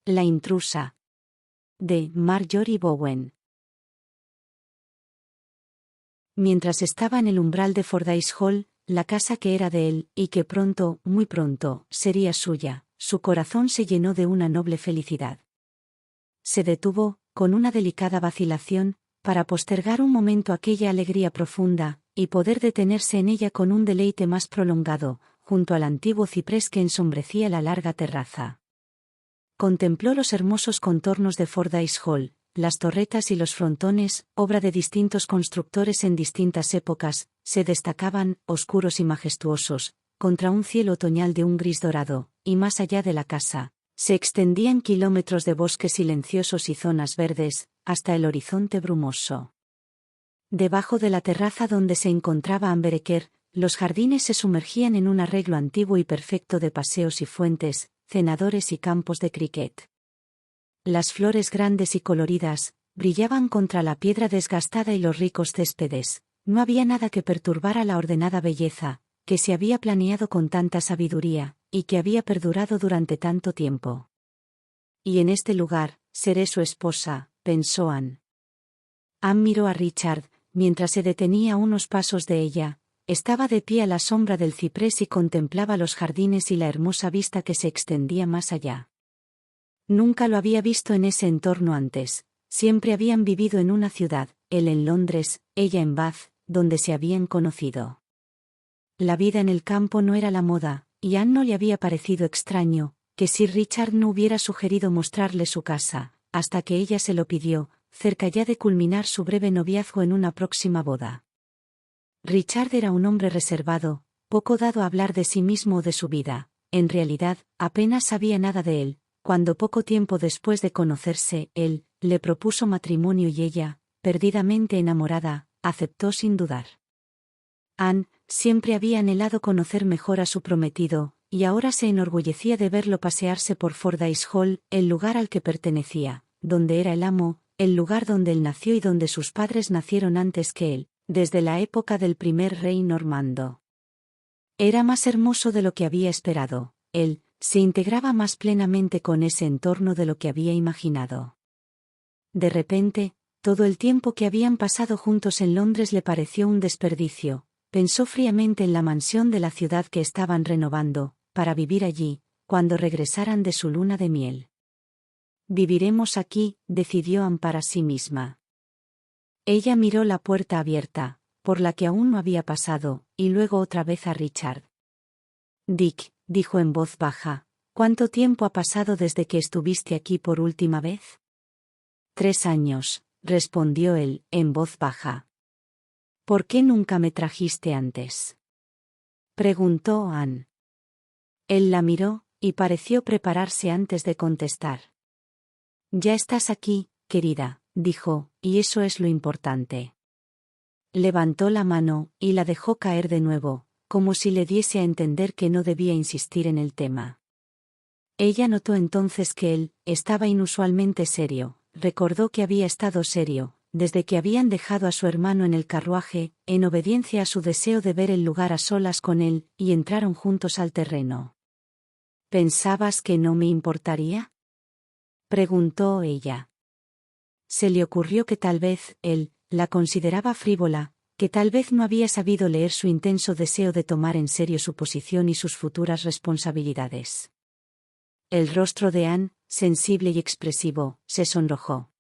La intrusa. De Marjorie Bowen. Mientras estaba en el umbral de Fordyce Hall, la casa que era de él, y que pronto, muy pronto, sería suya, su corazón se llenó de una noble felicidad. Se detuvo, con una delicada vacilación, para postergar un momento aquella alegría profunda, y poder detenerse en ella con un deleite más prolongado, junto al antiguo ciprés que ensombrecía la larga terraza. Contempló los hermosos contornos de Fordyce Hall, las torretas y los frontones, obra de distintos constructores en distintas épocas, se destacaban, oscuros y majestuosos, contra un cielo otoñal de un gris dorado, y más allá de la casa, se extendían kilómetros de bosques silenciosos y zonas verdes, hasta el horizonte brumoso. Debajo de la terraza donde se encontraba Ambereker, los jardines se sumergían en un arreglo antiguo y perfecto de paseos y fuentes, cenadores y campos de cricket. Las flores grandes y coloridas, brillaban contra la piedra desgastada y los ricos céspedes. No había nada que perturbara la ordenada belleza, que se había planeado con tanta sabiduría, y que había perdurado durante tanto tiempo. Y en este lugar, seré su esposa, pensó Anne. Anne miró a Richard, mientras se detenía a unos pasos de ella. Estaba de pie a la sombra del ciprés y contemplaba los jardines y la hermosa vista que se extendía más allá. Nunca lo había visto en ese entorno antes. Siempre habían vivido en una ciudad, él en Londres, ella en Bath, donde se habían conocido. La vida en el campo no era la moda, y a Anne no le había parecido extraño que Sir Richard no hubiera sugerido mostrarle su casa, hasta que ella se lo pidió, cerca ya de culminar su breve noviazgo en una próxima boda. Richard era un hombre reservado, poco dado a hablar de sí mismo o de su vida. En realidad, apenas sabía nada de él. Cuando poco tiempo después de conocerse, él le propuso matrimonio y ella, perdidamente enamorada, aceptó sin dudar. Anne siempre había anhelado conocer mejor a su prometido, y ahora se enorgullecía de verlo pasearse por Fordyce Hall, el lugar al que pertenecía, donde era el amo, el lugar donde él nació y donde sus padres nacieron antes que él, desde la época del primer rey normando. Era más hermoso de lo que había esperado, él se integraba más plenamente con ese entorno de lo que había imaginado. De repente, todo el tiempo que habían pasado juntos en Londres le pareció un desperdicio. Pensó fríamente en la mansión de la ciudad que estaban renovando, para vivir allí, cuando regresaran de su luna de miel. Viviremos aquí, decidió Anne para sí misma. Ella miró la puerta abierta, por la que aún no había pasado, y luego otra vez a Richard. Dick, dijo en voz baja, ¿cuánto tiempo ha pasado desde que estuviste aquí por última vez? 3 años, respondió él, en voz baja. ¿Por qué nunca me trajiste antes? Preguntó Anne. Él la miró, y pareció prepararse antes de contestar. Ya estás aquí, querida, dijo, y eso es lo importante. Levantó la mano, y la dejó caer de nuevo, como si le diese a entender que no debía insistir en el tema. Ella notó entonces que él estaba inusualmente serio, recordó que había estado serio, desde que habían dejado a su hermano en el carruaje, en obediencia a su deseo de ver el lugar a solas con él, y entraron juntos al terreno. ¿Pensabas que no me importaría? Preguntó ella. Se le ocurrió que tal vez él la consideraba frívola, que tal vez no había sabido leer su intenso deseo de tomar en serio su posición y sus futuras responsabilidades. El rostro de Anne, sensible y expresivo, se sonrojó.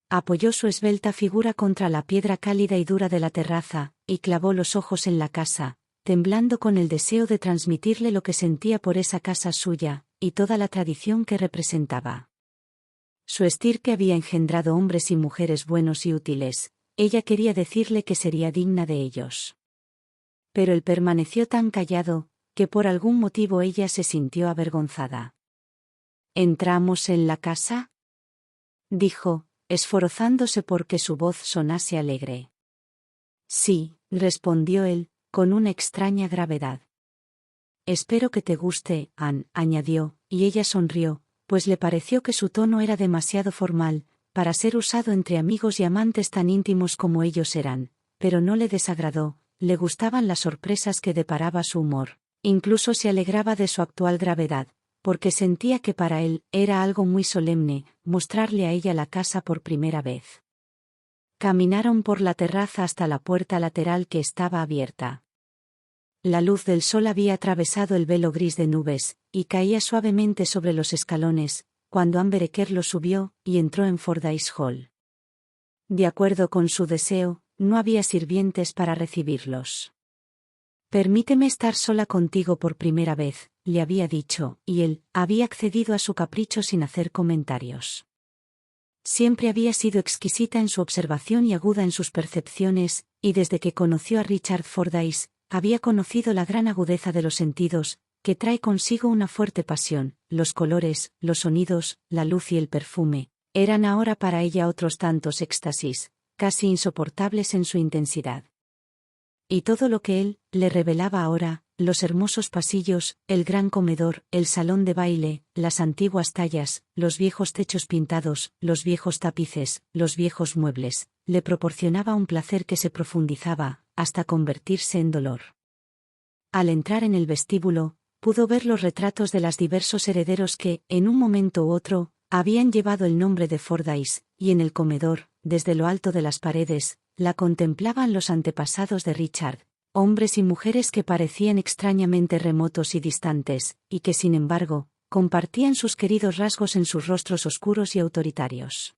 Apoyó su esbelta figura contra la piedra cálida y dura de la terraza, y clavó los ojos en la casa, temblando con el deseo de transmitirle lo que sentía por esa casa suya, y toda la tradición que representaba. Su estirpe había engendrado hombres y mujeres buenos y útiles. Ella quería decirle que sería digna de ellos. Pero él permaneció tan callado, que por algún motivo ella se sintió avergonzada. ¿Entramos en la casa?, dijo, esforzándose porque su voz sonase alegre. Sí, respondió él, con una extraña gravedad. Espero que te guste, Anne, añadió, y ella sonrió, pues le pareció que su tono era demasiado formal, para ser usado entre amigos y amantes tan íntimos como ellos eran, pero no le desagradó, le gustaban las sorpresas que deparaba su humor, incluso se alegraba de su actual gravedad, porque sentía que para él era algo muy solemne mostrarle a ella la casa por primera vez. Caminaron por la terraza hasta la puerta lateral que estaba abierta. La luz del sol había atravesado el velo gris de nubes, y caía suavemente sobre los escalones, cuando Amber Ecker lo subió y entró en Fordyce Hall. De acuerdo con su deseo, no había sirvientes para recibirlos. «Permíteme estar sola contigo por primera vez», le había dicho, y él había accedido a su capricho sin hacer comentarios. Siempre había sido exquisita en su observación y aguda en sus percepciones, y desde que conoció a Richard Fordyce, había conocido la gran agudeza de los sentidos, que trae consigo una fuerte pasión. Los colores, los sonidos, la luz y el perfume, eran ahora para ella otros tantos éxtasis, casi insoportables en su intensidad. Y todo lo que él le revelaba ahora, los hermosos pasillos, el gran comedor, el salón de baile, las antiguas tallas, los viejos techos pintados, los viejos tapices, los viejos muebles, le proporcionaba un placer que se profundizaba, hasta convertirse en dolor. Al entrar en el vestíbulo, pudo ver los retratos de los diversos herederos que, en un momento u otro, habían llevado el nombre de Fordyce, y en el comedor, desde lo alto de las paredes, la contemplaban los antepasados de Richard, hombres y mujeres que parecían extrañamente remotos y distantes, y que sin embargo, compartían sus queridos rasgos en sus rostros oscuros y autoritarios.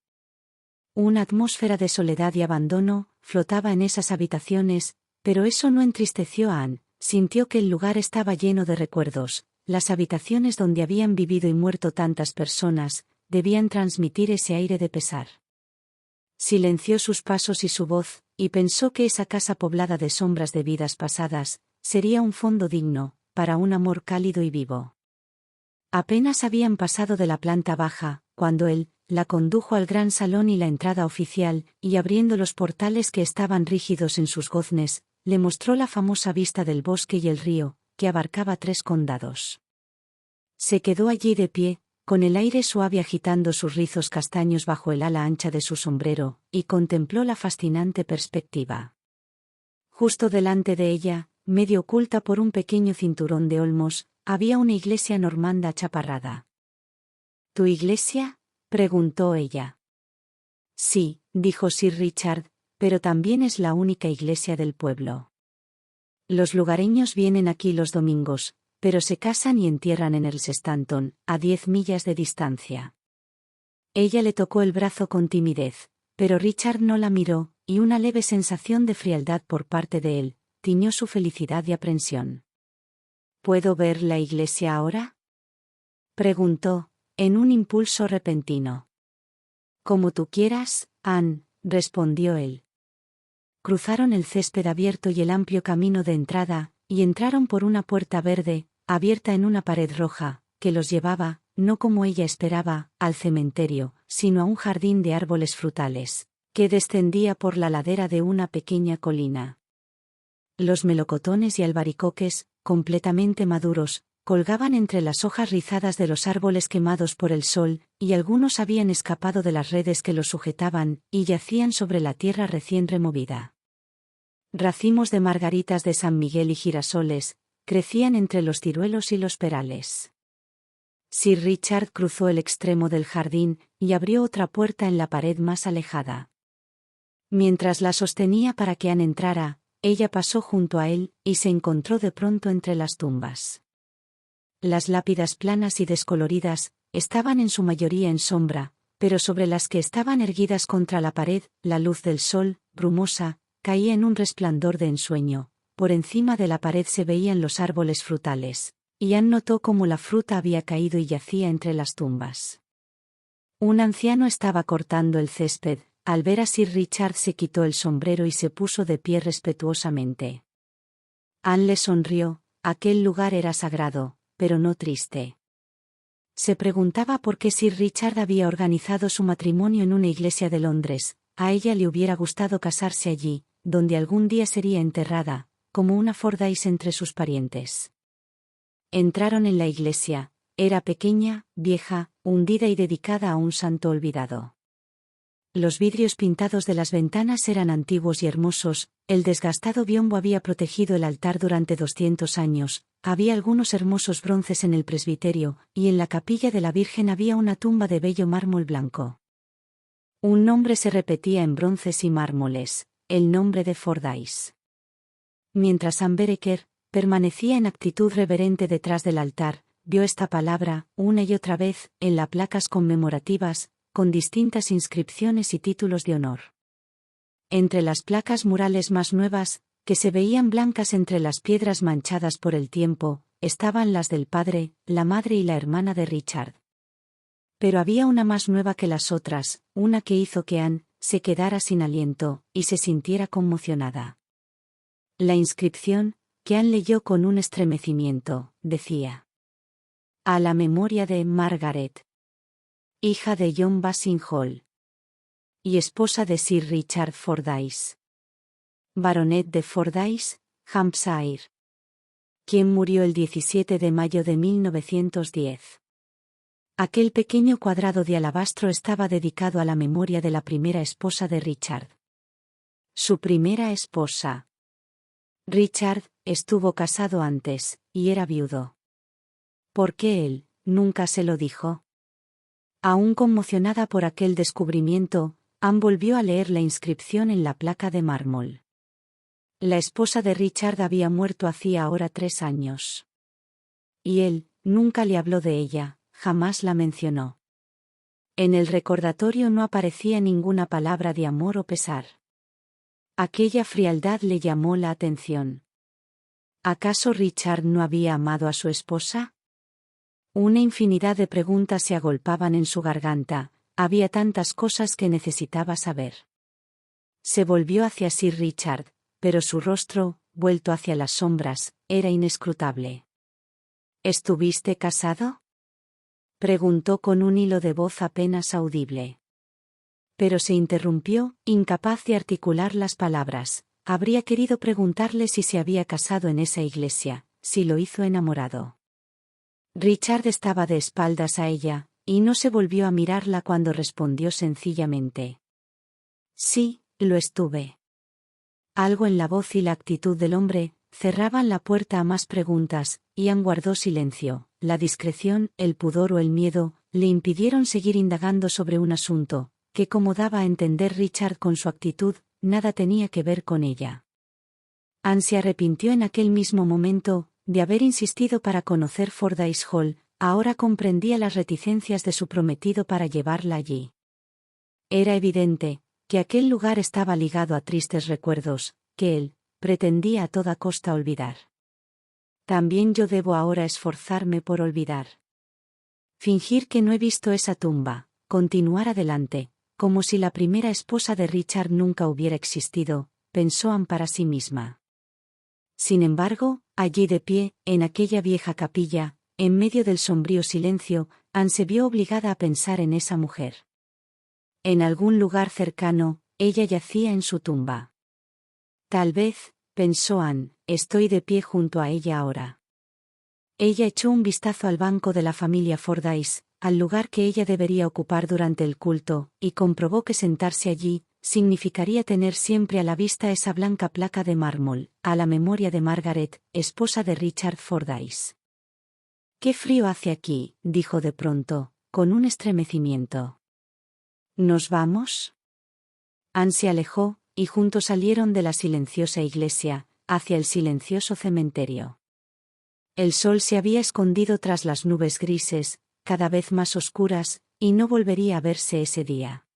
Una atmósfera de soledad y abandono flotaba en esas habitaciones, pero eso no entristeció a Anne. Sintió que el lugar estaba lleno de recuerdos. Las habitaciones donde habían vivido y muerto tantas personas debían transmitir ese aire de pesar. Silenció sus pasos y su voz, y pensó que esa casa poblada de sombras de vidas pasadas sería un fondo digno para un amor cálido y vivo. Apenas habían pasado de la planta baja, cuando él la condujo al gran salón y la entrada oficial, y abriendo los portales que estaban rígidos en sus goznes, le mostró la famosa vista del bosque y el río, que abarcaba 3 condados. Se quedó allí de pie, con el aire suave agitando sus rizos castaños bajo el ala ancha de su sombrero, y contempló la fascinante perspectiva. Justo delante de ella, medio oculta por un pequeño cinturón de olmos, había una iglesia normanda achaparrada. ¿Tu iglesia?, preguntó ella. Sí, dijo Sir Richard, pero también es la única iglesia del pueblo. Los lugareños vienen aquí los domingos, pero se casan y entierran en Earl's Stanton, a 10 millas de distancia. Ella le tocó el brazo con timidez, pero Richard no la miró, y una leve sensación de frialdad por parte de él tiñó su felicidad y aprensión. ¿Puedo ver la iglesia ahora?, preguntó, en un impulso repentino. Como tú quieras, Anne, respondió él. Cruzaron el césped abierto y el amplio camino de entrada, y entraron por una puerta verde, abierta en una pared roja, que los llevaba, no como ella esperaba, al cementerio, sino a un jardín de árboles frutales, que descendía por la ladera de una pequeña colina. Los melocotones y albaricoques, completamente maduros, colgaban entre las hojas rizadas de los árboles quemados por el sol, y algunos habían escapado de las redes que los sujetaban, y yacían sobre la tierra recién removida. Racimos de margaritas de San Miguel y girasoles crecían entre los ciruelos y los perales. Sir Richard cruzó el extremo del jardín y abrió otra puerta en la pared más alejada. Mientras la sostenía para que Anne entrara, ella pasó junto a él y se encontró de pronto entre las tumbas. Las lápidas planas y descoloridas estaban en su mayoría en sombra, pero sobre las que estaban erguidas contra la pared, la luz del sol, brumosa, caía en un resplandor de ensueño. Por encima de la pared se veían los árboles frutales, y Anne notó cómo la fruta había caído y yacía entre las tumbas. Un anciano estaba cortando el césped. Al ver a Sir Richard se quitó el sombrero y se puso de pie respetuosamente. Anne le sonrió. Aquel lugar era sagrado, pero no triste. Se preguntaba por qué Sir Richard había organizado su matrimonio en una iglesia de Londres. A ella le hubiera gustado casarse allí, donde algún día sería enterrada, como una Fordyce entre sus parientes. Entraron en la iglesia. Era pequeña, vieja, hundida y dedicada a un santo olvidado. Los vidrios pintados de las ventanas eran antiguos y hermosos. El desgastado biombo había protegido el altar durante 200 años. había algunos hermosos bronces en el presbiterio, y en la capilla de la Virgen había una tumba de bello mármol blanco. Un nombre se repetía en bronces y mármoles, el nombre de Fordyce. Mientras Ann Vereker permanecía en actitud reverente detrás del altar, vio esta palabra, una y otra vez, en las placas conmemorativas, con distintas inscripciones y títulos de honor. Entre las placas murales más nuevas, que se veían blancas entre las piedras manchadas por el tiempo, estaban las del padre, la madre y la hermana de Richard. Pero había una más nueva que las otras, una que hizo que Ann se quedara sin aliento, y se sintiera conmocionada. La inscripción, que Ann leyó con un estremecimiento, decía: a la memoria de Margaret, hija de John Basinghall y esposa de Sir Richard Fordyce, baronet de Fordyce, Hampshire, quien murió el 17 de mayo de 1910. Aquel pequeño cuadrado de alabastro estaba dedicado a la memoria de la primera esposa de Richard. Su primera esposa. Richard estuvo casado antes, y era viudo. ¿Por qué él nunca se lo dijo? Aún conmocionada por aquel descubrimiento, Ann volvió a leer la inscripción en la placa de mármol. La esposa de Richard había muerto hacía ahora 3 años. Y él nunca le habló de ella, jamás la mencionó. En el recordatorio no aparecía ninguna palabra de amor o pesar. Aquella frialdad le llamó la atención. ¿Acaso Richard no había amado a su esposa? Una infinidad de preguntas se agolpaban en su garganta, había tantas cosas que necesitaba saber. Se volvió hacia Sir Richard, pero su rostro, vuelto hacia las sombras, era inescrutable. ¿Estuviste casado?, preguntó con un hilo de voz apenas audible. Pero se interrumpió, incapaz de articular las palabras. Habría querido preguntarle si se había casado en esa iglesia, si lo hizo enamorado. Richard estaba de espaldas a ella, y no se volvió a mirarla cuando respondió sencillamente: sí, lo estuve. Algo en la voz y la actitud del hombre cerraban la puerta a más preguntas, y Ann guardó silencio. La discreción, el pudor o el miedo le impidieron seguir indagando sobre un asunto que, como daba a entender Richard con su actitud, nada tenía que ver con ella. Ann se arrepintió en aquel mismo momento de haber insistido para conocer Fordyce Hall. Ahora comprendía las reticencias de su prometido para llevarla allí. Era evidente que aquel lugar estaba ligado a tristes recuerdos, que él pretendía a toda costa olvidar. También yo debo ahora esforzarme por olvidar. Fingir que no he visto esa tumba, continuar adelante, como si la primera esposa de Richard nunca hubiera existido, pensó Ann para sí misma. Sin embargo, allí de pie, en aquella vieja capilla, en medio del sombrío silencio, Ann se vio obligada a pensar en esa mujer. En algún lugar cercano, ella yacía en su tumba. Tal vez, pensó Ann, estoy de pie junto a ella ahora. Ella echó un vistazo al banco de la familia Fordyce, al lugar que ella debería ocupar durante el culto, y comprobó que sentarse allí significaría tener siempre a la vista esa blanca placa de mármol, a la memoria de Margaret, esposa de Richard Fordyce. «Qué frío hace aquí», dijo de pronto, con un estremecimiento. «¿Nos vamos?». Ann se alejó, y juntos salieron de la silenciosa iglesia, hacia el silencioso cementerio. El sol se había escondido tras las nubes grises, cada vez más oscuras, y no volvería a verse ese día.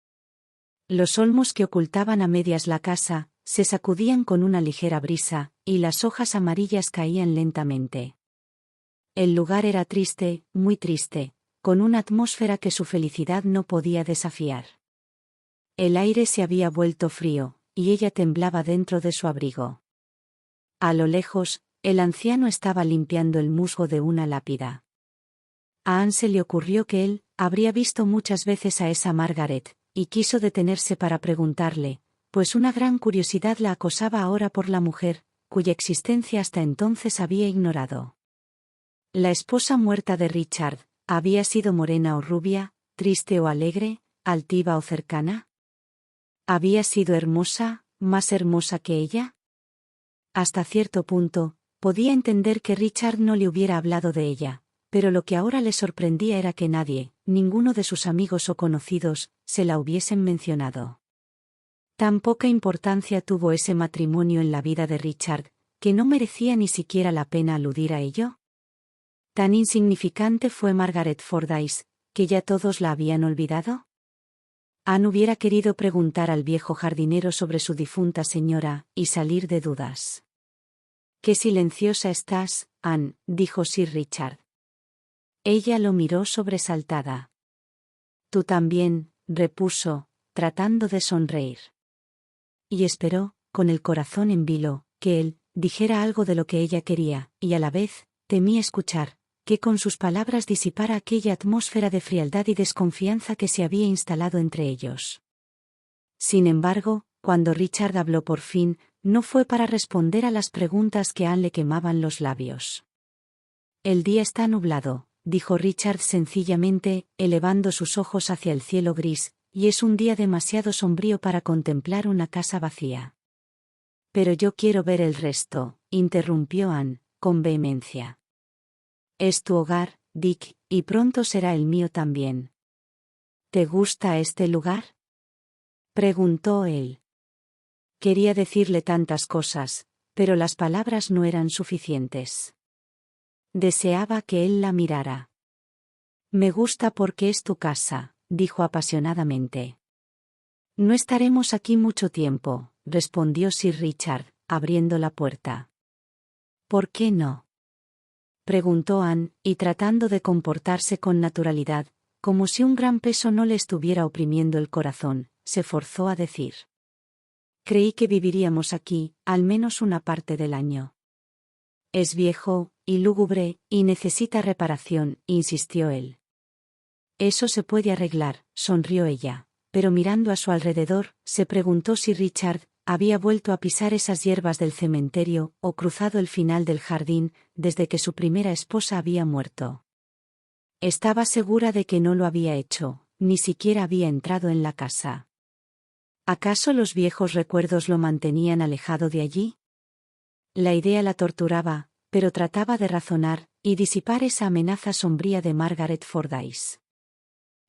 Los olmos que ocultaban a medias la casa se sacudían con una ligera brisa, y las hojas amarillas caían lentamente. El lugar era triste, muy triste, con una atmósfera que su felicidad no podía desafiar. El aire se había vuelto frío, y ella temblaba dentro de su abrigo. A lo lejos, el anciano estaba limpiando el musgo de una lápida. A Ann se le ocurrió que él habría visto muchas veces a esa Margaret, y quiso detenerse para preguntarle, pues una gran curiosidad la acosaba ahora por la mujer, cuya existencia hasta entonces había ignorado. La esposa muerta de Richard, ¿había sido morena o rubia, triste o alegre, altiva o cercana? ¿Había sido hermosa, más hermosa que ella? Hasta cierto punto, Podía entender que Richard no le hubiera hablado de ella, pero lo que ahora le sorprendía era que nadie, ninguno de sus amigos o conocidos, se la hubiesen mencionado. Tan poca importancia tuvo ese matrimonio en la vida de Richard, que no merecía ni siquiera la pena aludir a ello. Tan insignificante fue Margaret Fordyce, que ya todos la habían olvidado. Anne hubiera querido preguntar al viejo jardinero sobre su difunta señora, y salir de dudas. «Qué silenciosa estás, Anne», dijo Sir Richard. Ella lo miró sobresaltada. «Tú también», repuso, tratando de sonreír. Y esperó, con el corazón en vilo, que él dijera algo de lo que ella quería, y a la vez, temía escuchar, que con sus palabras disipara aquella atmósfera de frialdad y desconfianza que se había instalado entre ellos. Sin embargo, cuando Richard habló por fin, no fue para responder a las preguntas que a Anne le quemaban los labios. «El día está nublado», dijo Richard sencillamente, elevando sus ojos hacia el cielo gris, «y es un día demasiado sombrío para contemplar una casa vacía». «Pero yo quiero ver el resto», interrumpió Anne, con vehemencia. «Es tu hogar, Dick, y pronto será el mío también». «¿Te gusta este lugar?», preguntó él. Quería decirle tantas cosas, pero las palabras no eran suficientes. Deseaba que él la mirara. «Me gusta porque es tu casa», dijo apasionadamente. «No estaremos aquí mucho tiempo», respondió Sir Richard, abriendo la puerta. «¿Por qué no?», preguntó Anne, y tratando de comportarse con naturalidad, como si un gran peso no le estuviera oprimiendo el corazón, se forzó a decir. «Creí que viviríamos aquí, al menos una parte del año». «Es viejo, y lúgubre, y necesita reparación», insistió él. «Eso se puede arreglar», sonrió ella, pero mirando a su alrededor, se preguntó si Richard había vuelto a pisar esas hierbas del cementerio o cruzado el final del jardín desde que su primera esposa había muerto. Estaba segura de que no lo había hecho, ni siquiera había entrado en la casa. ¿Acaso los viejos recuerdos lo mantenían alejado de allí? La idea la torturaba, pero trataba de razonar y disipar esa amenaza sombría de Margaret Fordyce.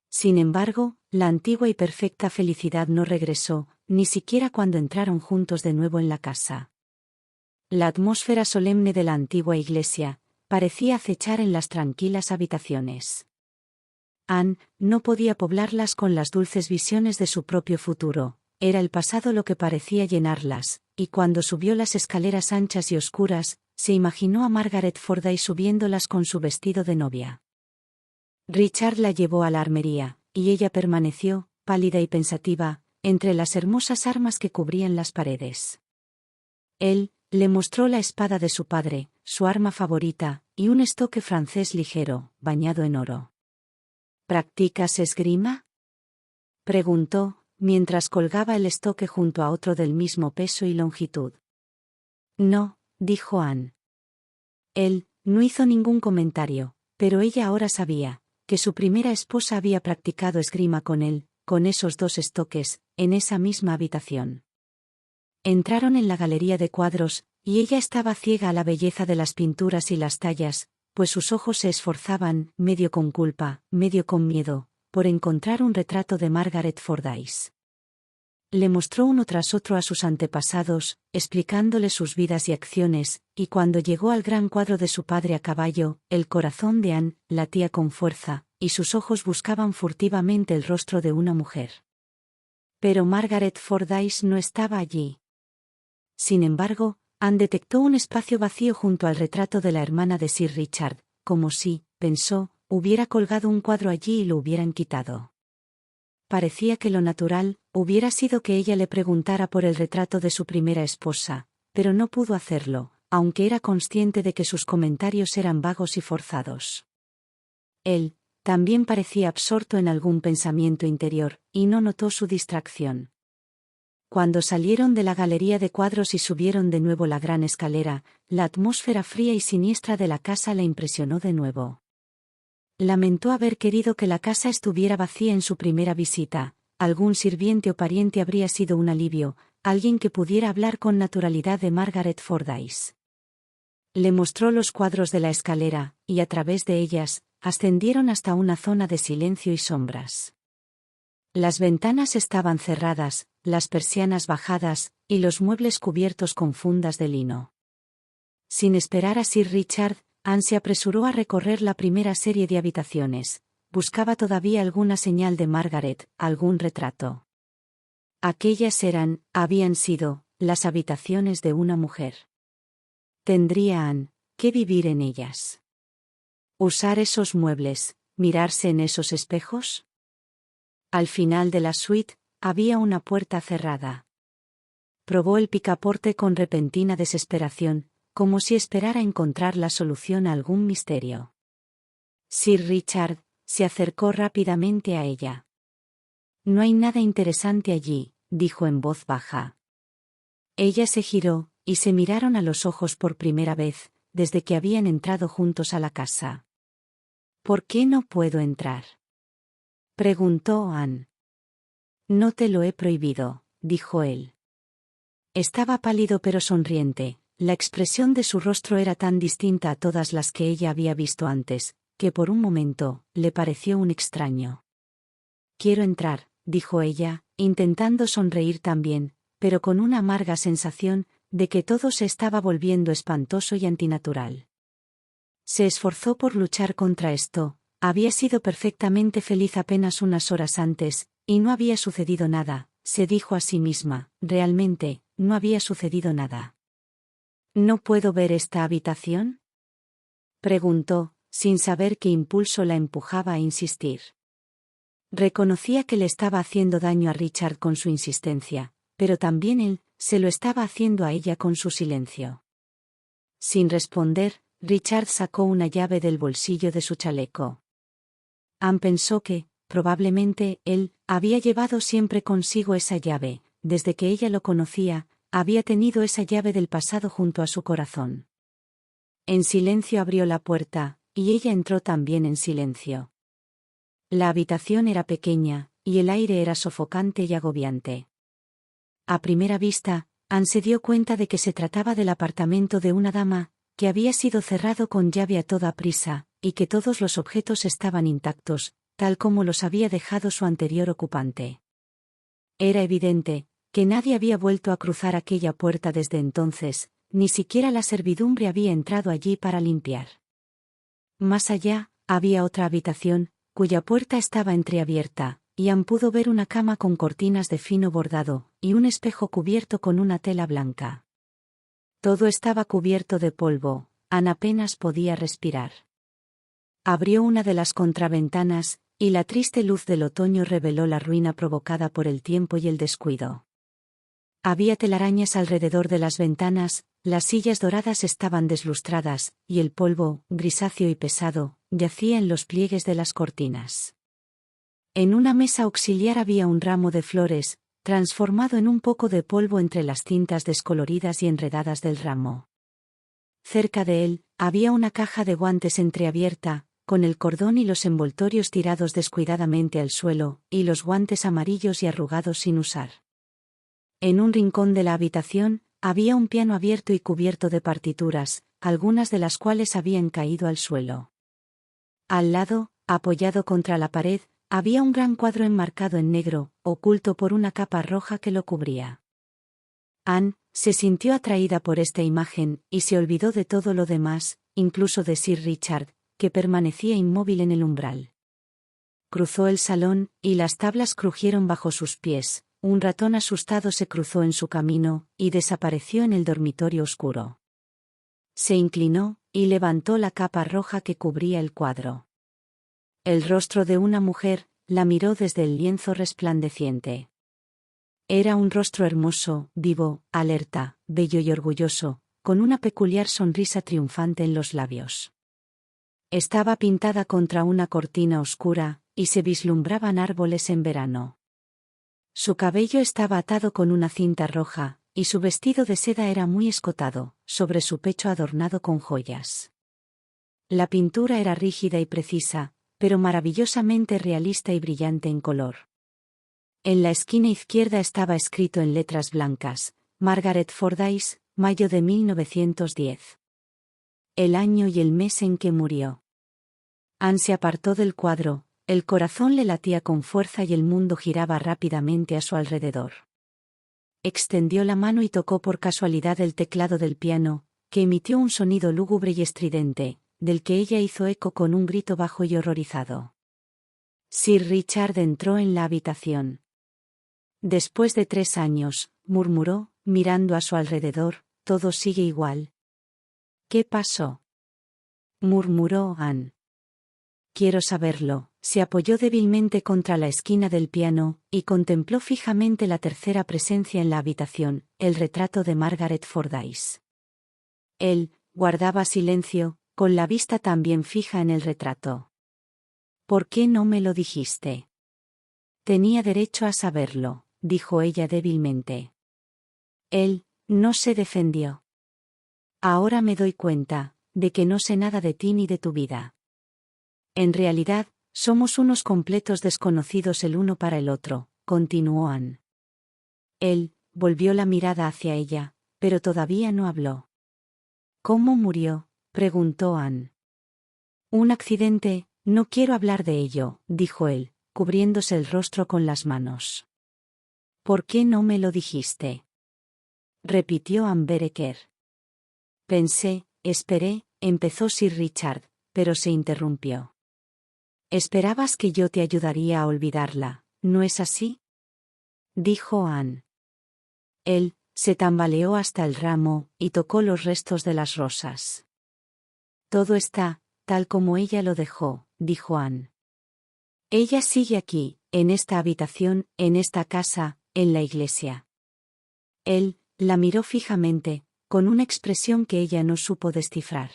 Sin embargo, la antigua y perfecta felicidad no regresó, ni siquiera cuando entraron juntos de nuevo en la casa. La atmósfera solemne de la antigua iglesia parecía acechar en las tranquilas habitaciones. Anne no podía poblarlas con las dulces visiones de su propio futuro, era el pasado lo que parecía llenarlas, y cuando subió las escaleras anchas y oscuras, se imaginó a Margaret Fordyce subiéndolas con su vestido de novia. Richard la llevó a la armería, y ella permaneció, pálida y pensativa, entre las hermosas armas que cubrían las paredes. Él le mostró la espada de su padre, su arma favorita, y un estoque francés ligero, bañado en oro. «¿Practicas esgrima?», preguntó, mientras colgaba el estoque junto a otro del mismo peso y longitud. «No», dijo Anne. Él no hizo ningún comentario, pero ella ahora sabía que su primera esposa había practicado esgrima con él, con esos dos estoques, en esa misma habitación. Entraron en la galería de cuadros, y ella estaba ciega a la belleza de las pinturas y las tallas, pues sus ojos se esforzaban, medio con culpa, medio con miedo, por encontrar un retrato de Margaret Fordyce. Le mostró uno tras otro a sus antepasados, explicándole sus vidas y acciones, y cuando llegó al gran cuadro de su padre a caballo, el corazón de Anne latía con fuerza, y sus ojos buscaban furtivamente el rostro de una mujer. Pero Margaret Fordyce no estaba allí. Sin embargo, Anne detectó un espacio vacío junto al retrato de la hermana de Sir Richard, como si, pensó, hubiera colgado un cuadro allí y lo hubieran quitado. Parecía que lo natural hubiera sido que ella le preguntara por el retrato de su primera esposa, pero no pudo hacerlo, aunque era consciente de que sus comentarios eran vagos y forzados. Él también parecía absorto en algún pensamiento interior, y no notó su distracción. Cuando salieron de la galería de cuadros y subieron de nuevo la gran escalera, la atmósfera fría y siniestra de la casa la impresionó de nuevo. Lamentó haber querido que la casa estuviera vacía en su primera visita. Algún sirviente o pariente habría sido un alivio, alguien que pudiera hablar con naturalidad de Margaret Fordyce. Le mostró los cuadros de la escalera, y a través de ellas, ascendieron hasta una zona de silencio y sombras. Las ventanas estaban cerradas, las persianas bajadas, y los muebles cubiertos con fundas de lino. Sin esperar a Sir Richard, Anne se apresuró a recorrer la primera serie de habitaciones. Buscaba todavía alguna señal de Margaret, algún retrato. Habían sido, las habitaciones de una mujer. ¿Tendría Anne que vivir en ellas? ¿Usar esos muebles, mirarse en esos espejos? Al final de la suite, había una puerta cerrada. Probó el picaporte con repentina desesperación, como si esperara encontrar la solución a algún misterio. Sir Richard se acercó rápidamente a ella. «No hay nada interesante allí», dijo en voz baja. Ella se giró, y se miraron a los ojos por primera vez, desde que habían entrado juntos a la casa. «¿Por qué no puedo entrar?», preguntó Anne. «No te lo he prohibido», dijo él. Estaba pálido pero sonriente. La expresión de su rostro era tan distinta a todas las que ella había visto antes, que por un momento, le pareció un extraño. «Quiero entrar», dijo ella, intentando sonreír también, pero con una amarga sensación de que todo se estaba volviendo espantoso y antinatural. Se esforzó por luchar contra esto. Había sido perfectamente feliz apenas unas horas antes, y no había sucedido nada, se dijo a sí misma, realmente, no había sucedido nada. «¿No puedo ver esta habitación?», preguntó, sin saber qué impulso la empujaba a insistir. Reconocía que le estaba haciendo daño a Richard con su insistencia, pero también él se lo estaba haciendo a ella con su silencio. Sin responder, Richard sacó una llave del bolsillo de su chaleco. Anne pensó que, probablemente, él había llevado siempre consigo esa llave. Desde que ella lo conocía, había tenido esa llave del pasado junto a su corazón. En silencio abrió la puerta, y ella entró también en silencio. La habitación era pequeña, y el aire era sofocante y agobiante. A primera vista, Anne se dio cuenta de que se trataba del apartamento de una dama, que había sido cerrado con llave a toda prisa, y que todos los objetos estaban intactos, tal como los había dejado su anterior ocupante. Era evidente que nadie había vuelto a cruzar aquella puerta desde entonces, ni siquiera la servidumbre había entrado allí para limpiar. Más allá, había otra habitación, cuya puerta estaba entreabierta, y Anne pudo ver una cama con cortinas de fino bordado, y un espejo cubierto con una tela blanca. Todo estaba cubierto de polvo. Anne apenas podía respirar. Abrió una de las contraventanas, y la triste luz del otoño reveló la ruina provocada por el tiempo y el descuido. Había telarañas alrededor de las ventanas, las sillas doradas estaban deslustradas, y el polvo, grisáceo y pesado, yacía en los pliegues de las cortinas. En una mesa auxiliar había un ramo de flores, transformado en un poco de polvo entre las cintas descoloridas y enredadas del ramo. Cerca de él, había una caja de guantes entreabierta, con el cordón y los envoltorios tirados descuidadamente al suelo, y los guantes amarillos y arrugados sin usar. En un rincón de la habitación, había un piano abierto y cubierto de partituras, algunas de las cuales habían caído al suelo. Al lado, apoyado contra la pared, había un gran cuadro enmarcado en negro, oculto por una capa roja que lo cubría. Anne se sintió atraída por esta imagen, y se olvidó de todo lo demás, incluso de Sir Richard, que permanecía inmóvil en el umbral. Cruzó el salón, y las tablas crujieron bajo sus pies. Un ratón asustado se cruzó en su camino, y desapareció en el dormitorio oscuro. Se inclinó, y levantó la capa roja que cubría el cuadro. El rostro de una mujer la miró desde el lienzo resplandeciente. Era un rostro hermoso, vivo, alerta, bello y orgulloso, con una peculiar sonrisa triunfante en los labios. Estaba pintada contra una cortina oscura, y se vislumbraban árboles en verano. Su cabello estaba atado con una cinta roja, y su vestido de seda era muy escotado, sobre su pecho adornado con joyas. La pintura era rígida y precisa, pero maravillosamente realista y brillante en color. En la esquina izquierda estaba escrito en letras blancas: Margaret Fordyce, mayo de 1910. el año y el mes en que murió. Anne se apartó del cuadro, el corazón le latía con fuerza y el mundo giraba rápidamente a su alrededor. Extendió la mano y tocó por casualidad el teclado del piano, que emitió un sonido lúgubre y estridente, del que ella hizo eco con un grito bajo y horrorizado. Sir Richard entró en la habitación. Después de 3 años, murmuró, mirando a su alrededor, todo sigue igual. ¿Qué pasó?, murmuró Anne. Quiero saberlo. Se apoyó débilmente contra la esquina del piano, y contempló fijamente la tercera presencia en la habitación, el retrato de Margaret Fordyce. Él guardaba silencio, con la vista también fija en el retrato. ¿Por qué no me lo dijiste? Tenía derecho a saberlo, dijo ella débilmente. Él no se defendió. Ahora me doy cuenta de que no sé nada de ti ni de tu vida. En realidad, somos unos completos desconocidos el uno para el otro, continuó Anne. Él volvió la mirada hacia ella, pero todavía no habló. ¿Cómo murió?, preguntó Anne. Un accidente, no quiero hablar de ello, dijo él, cubriéndose el rostro con las manos. ¿Por qué no me lo dijiste?, repitió Anne Vereker. Pensé, esperé, empezó Sir Richard, pero se interrumpió. Esperabas que yo te ayudaría a olvidarla, ¿no es así?, dijo Anne. Él se tambaleó hasta el ramo y tocó los restos de las rosas. Todo está tal como ella lo dejó, dijo Anne. Ella sigue aquí, en esta habitación, en esta casa, en la iglesia. Él la miró fijamente, con una expresión que ella no supo descifrar.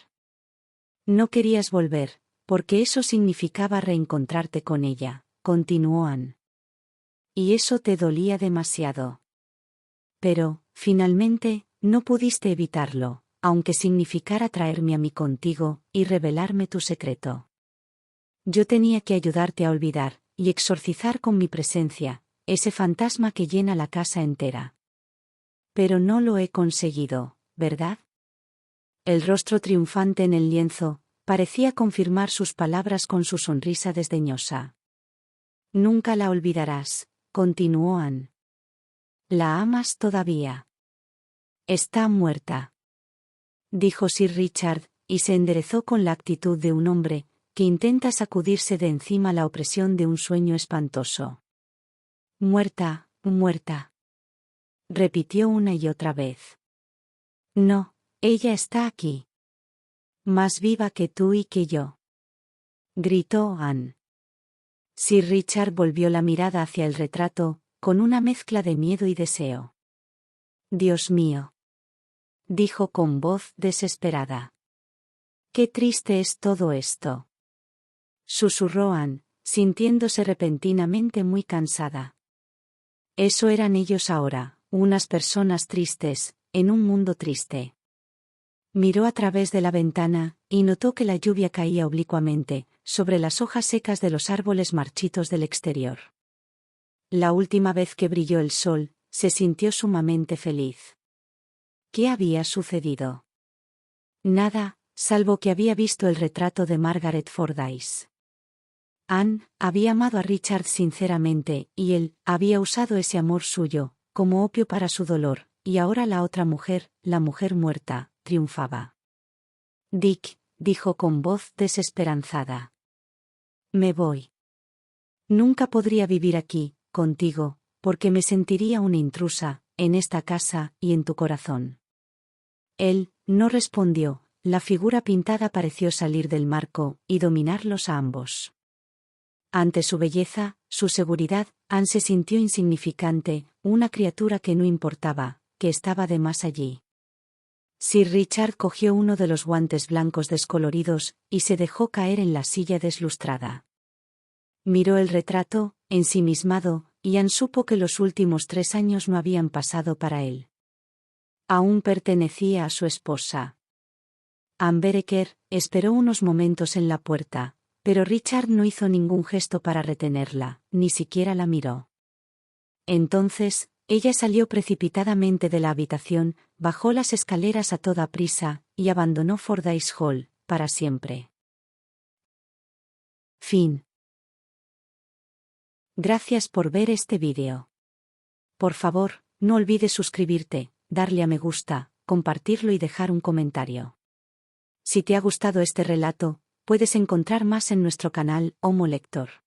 No querías volver, porque eso significaba reencontrarte con ella, continuó Anne. Y eso te dolía demasiado. Pero, finalmente, no pudiste evitarlo, aunque significara traerme a mí contigo y revelarme tu secreto. Yo tenía que ayudarte a olvidar, y exorcizar con mi presencia, ese fantasma que llena la casa entera. Pero no lo he conseguido, ¿verdad? El rostro triunfante en el lienzo parecía confirmar sus palabras con su sonrisa desdeñosa. Nunca la olvidarás, continuó Anne. ¿La amas todavía? Está muerta, dijo Sir Richard, y se enderezó con la actitud de un hombre que intenta sacudirse de encima la opresión de un sueño espantoso. Muerta, muerta, repitió una y otra vez. No, ella está aquí. Más viva que tú y que yo, gritó Anne. Sir Richard volvió la mirada hacia el retrato, con una mezcla de miedo y deseo. Dios mío, dijo con voz desesperada. Qué triste es todo esto, susurró Anne, sintiéndose repentinamente muy cansada. Eso eran ellos ahora, unas personas tristes, en un mundo triste. Miró a través de la ventana, y notó que la lluvia caía oblicuamente, sobre las hojas secas de los árboles marchitos del exterior. La última vez que brilló el sol, se sintió sumamente feliz. ¿Qué había sucedido? Nada, salvo que había visto el retrato de Margaret Fordyce. Anne había amado a Richard sinceramente, y él había usado ese amor suyo, como opio para su dolor, y ahora la otra mujer, la mujer muerta, triunfaba. Dick, dijo con voz desesperanzada. Me voy. Nunca podría vivir aquí, contigo, porque me sentiría una intrusa, en esta casa y en tu corazón. Él no respondió, la figura pintada pareció salir del marco y dominarlos a ambos. Ante su belleza, su seguridad, Anne se sintió insignificante, una criatura que no importaba, que estaba de más allí. Sir Richard cogió uno de los guantes blancos descoloridos, y se dejó caer en la silla deslustrada. Miró el retrato, ensimismado, y Anne supo que los últimos 3 años no habían pasado para él. Aún pertenecía a su esposa. Anne Vereker esperó unos momentos en la puerta, pero Richard no hizo ningún gesto para retenerla, ni siquiera la miró. Entonces, Ella salió precipitadamente de la habitación, bajó las escaleras a toda prisa, y abandonó Fordyce Hall, para siempre. Fin. Gracias por ver este vídeo. Por favor, no olvides suscribirte, darle a me gusta, compartirlo y dejar un comentario. Si te ha gustado este relato, puedes encontrar más en nuestro canal Homo Lector.